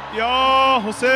या हुसैन।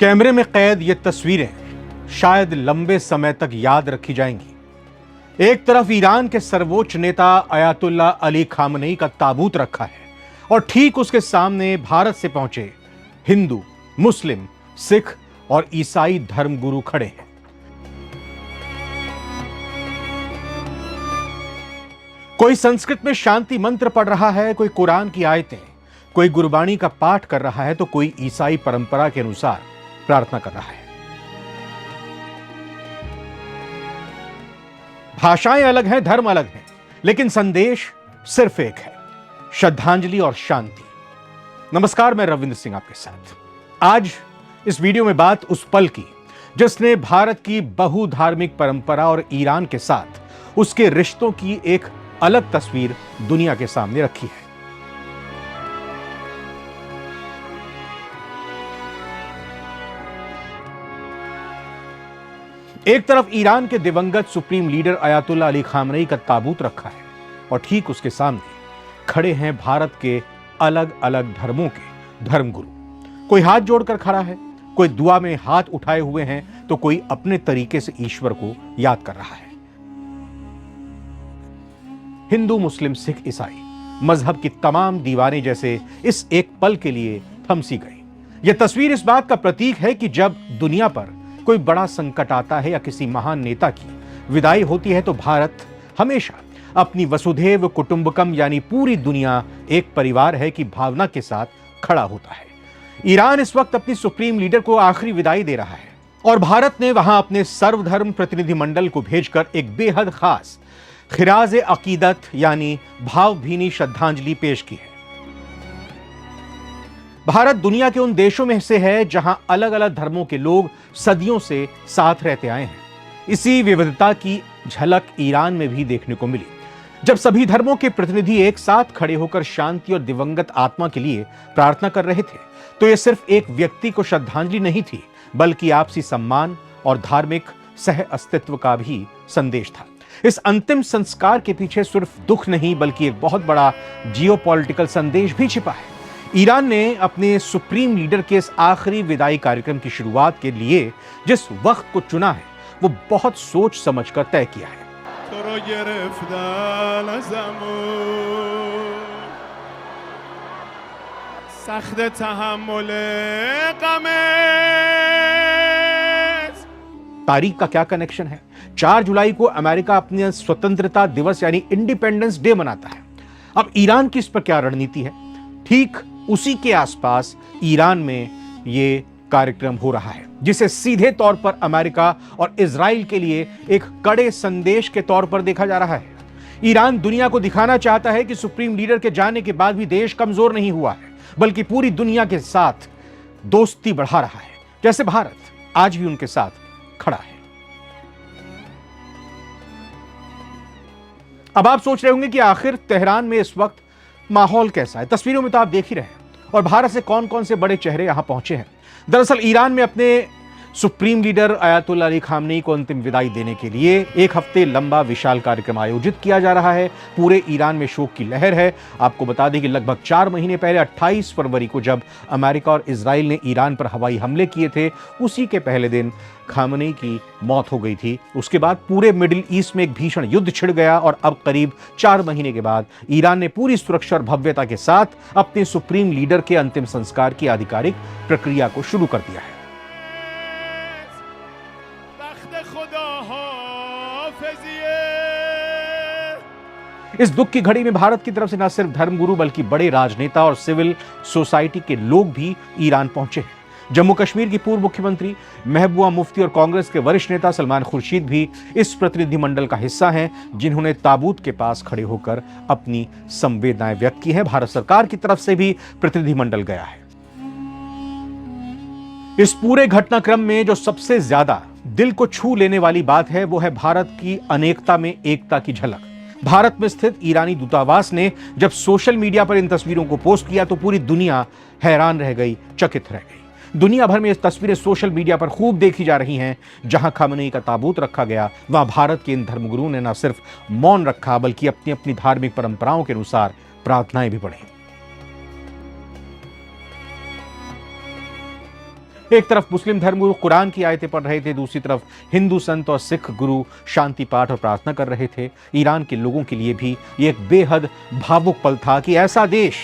कैमरे में कैद ये तस्वीरें शायद लंबे समय तक याद रखी जाएंगी। एक तरफ ईरान के सर्वोच्च नेता अयातुल्ला अली खामनेई का ताबूत रखा है और ठीक उसके सामने भारत से पहुंचे हिंदू, मुस्लिम, सिख और ईसाई धर्मगुरु खड़े हैं। कोई संस्कृत में शांति मंत्र पढ़ रहा है, कोई कुरान की आयतें, कोई गुरबाणी का पाठ कर रहा है तो कोई ईसाई परंपरा के अनुसार प्रार्थना कर रहा है। भाषाएं अलग हैं, धर्म अलग हैं, लेकिन संदेश सिर्फ एक है, श्रद्धांजलि और शांति। नमस्कार, मैं रविंद्र सिंह आपके साथ। आज इस वीडियो में बात उस पल की जिसने भारत की बहुधार्मिक परंपरा और ईरान के साथ उसके रिश्तों की एक अलग तस्वीर दुनिया के सामने रखी है। एक तरफ ईरान के दिवंगत supreme leader Ayatollah Ali Khamenei का ताबूत रखा है और ठीक उसके सामने खड़े हैं भारत के अलग अलग धर्मों के धर्मगुरु। कोई हाथ जोड़कर खड़ा है, कोई दुआ में हाथ उठाए हुए हैं तो कोई अपने तरीके से ईश्वर को याद कर रहा है। हिंदू, मुस्लिम, सिख, ईसाई मजहब की तमाम दीवारें जैसे इस एक पल के लिए थम सी गई। यह तस्वीर इस बात का प्रतीक है कि जब दुनिया पर कोई बड़ा संकट आता है या किसी महान नेता की विदाई होती है तो भारत हमेशा अपनी वसुधैव कुटुंबकम यानी पूरी दुनिया एक परिवार है की भावना के साथ खड़ा होता है। ईरान इस वक्त अपनी सुप्रीम लीडर को आखिरी विदाई दे रहा है और भारत ने वहां अपने सर्वधर्म प्रतिनिधिमंडल को भेजकर एक बेहद खास खिराज अकीदत यानी भावभीनी श्रद्धांजलि पेश की है। भारत दुनिया के उन देशों में से है जहां अलग अलग धर्मों के लोग सदियों से साथ रहते आए हैं। इसी विविधता की झलक ईरान में भी देखने को मिली जब सभी धर्मों के प्रतिनिधि एक साथ खड़े होकर शांति और दिवंगत आत्मा के लिए प्रार्थना कर रहे थे। तो यह सिर्फ एक व्यक्ति को श्रद्धांजलि नहीं थी, बल्कि आपसी सम्मान और धार्मिक सह अस्तित्व का भी संदेश था। इस अंतिम संस्कार के पीछे सिर्फ दुख नहीं बल्कि एक बहुत बड़ा जियोपॉलिटिकल संदेश भी छिपा है। ईरान ने अपने सुप्रीम लीडर के इस आखिरी विदाई कार्यक्रम की शुरुआत के लिए जिस वक्त को चुना है वो बहुत सोच समझकर तय किया है। तारीख का क्या कनेक्शन है? 4 जुलाई को अमेरिका अपने स्वतंत्रता दिवस यानी इंडिपेंडेंस डे मनाता है। अब ईरान की इस पर क्या रणनीति है? ठीक उसी के आसपास ईरान में यह कार्यक्रम हो रहा है जिसे सीधे तौर पर अमेरिका और इजराइल के लिए एक कड़े संदेश के तौर पर देखा जा रहा है। ईरान दुनिया को दिखाना चाहता है कि सुप्रीम लीडर के जाने के बाद भी देश कमजोर नहीं हुआ है, बल्कि पूरी दुनिया के साथ दोस्ती बढ़ा रहा है, जैसे भारत आज भी उनके साथ खड़ा है। अब आप सोच रहे होंगे कि आखिर तेहरान में इस वक्त माहौल कैसा है? तस्वीरों में तो आप देख ही रहे हैं। और भारत से कौन कौन से बड़े चेहरे यहां पहुंचे हैं। दरअसल ईरान में अपने supreme leader Ayatollah Ali Khamenei को अंतिम विदाई देने के लिए 1 हफ्ते लंबा विशाल कार्यक्रम आयोजित किया जा रहा है। पूरे ईरान में शोक की लहर है। आपको बता दें कि लगभग 4 महीने पहले 28 फरवरी को जब अमेरिका और इजराइल ने ईरान पर हवाई हमले किए थे, उसी के पहले दिन खामनेई की मौत हो गई थी। उसके बाद पूरे मिडिल ईस्ट में एक भीषण युद्ध छिड़ गया और अब करीब 4 महीने के बाद ईरान ने पूरी सुरक्षा और भव्यता के साथ अपने सुप्रीम लीडर के अंतिम संस्कार की आधिकारिक प्रक्रिया को शुरू कर दिया है। इस दुख की घड़ी में भारत की तरफ से न सिर्फ धर्मगुरु बल्कि बड़े राजनेता और सिविल सोसाइटी के लोग भी ईरान पहुंचे हैं। जम्मू कश्मीर की पूर्व मुख्यमंत्री महबूबा मुफ्ती और कांग्रेस के वरिष्ठ नेता सलमान खुर्शीद भी इस प्रतिनिधिमंडल का हिस्सा हैं, जिन्होंने ताबूत के पास खड़े होकर अपनी संवेदनाएं व्यक्त की हैं। भारत सरकार की तरफ से भी प्रतिनिधिमंडल गया है। इस पूरे घटनाक्रम में जो सबसे ज्यादा दिल को छू लेने वाली बात है वो है भारत की अनेकता में एकता की झलक। भारत में स्थित ईरानी दूतावास ने जब सोशल मीडिया पर इन तस्वीरों को पोस्ट किया तो पूरी दुनिया हैरान रह गई, चकित रह गई। दुनिया भर में ये तस्वीरें सोशल मीडिया पर खूब देखी जा रही हैं। जहां खामनेई का ताबूत रखा गया, वहां भारत के इन धर्मगुरुओं ने न सिर्फ मौन रखा बल्कि अपनी अपनी धार्मिक परंपराओं के अनुसार प्रार्थनाएं भी पढ़ी। एक तरफ मुस्लिम धर्मगुरु कुरान की आयतें पढ़ रहे थे, दूसरी तरफ हिंदू संत और सिख गुरु शांति पाठ और प्रार्थना कर रहे थे। ईरान के लोगों के लिए भी ये एक बेहद भावुक पल था कि ऐसा देश,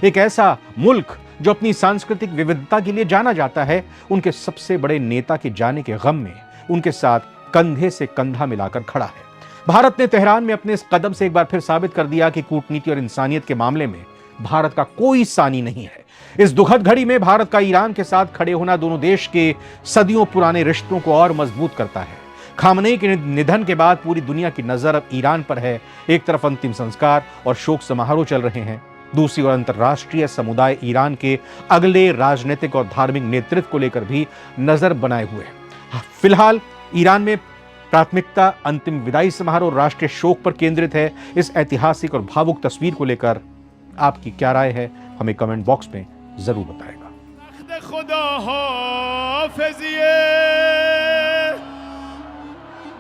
एक ऐसा मुल्क जो अपनी सांस्कृतिक विविधता के लिए जाना जाता है, उनके सबसे बड़े नेता के जाने के गम में उनके साथ कंधे से कंधा मिलाकर खड़ा है। भारत ने तेहरान में अपने इस कदम से एक बार फिर साबित कर दिया कि कूटनीति और इंसानियत के मामले में भारत का कोई सानी नहीं है। इस दुखद घड़ी में भारत का ईरान के साथ खड़े होना दोनों देश के सदियों पुराने रिश्तों को और मजबूत करता है। खामनेई के निधन के बाद पूरी दुनिया की नजर अब ईरान पर है। एक तरफ अंतिम संस्कार और शोक समारोह चल रहे हैं, दूसरी ओर अंतर्राष्ट्रीय समुदाय ईरान के अगले राजनीतिक और धार्मिक नेतृत्व को लेकर भी नजर बनाए हुए है। फिलहाल ईरान में प्राथमिकता अंतिम विदाई समारोह, राष्ट्रीय शोक पर केंद्रित है। इस ऐतिहासिक और भावुक तस्वीर को लेकर आपकी क्या राय है, हमें कमेंट बॉक्स में जरूर बताएगा। खुदा हाफिज़िए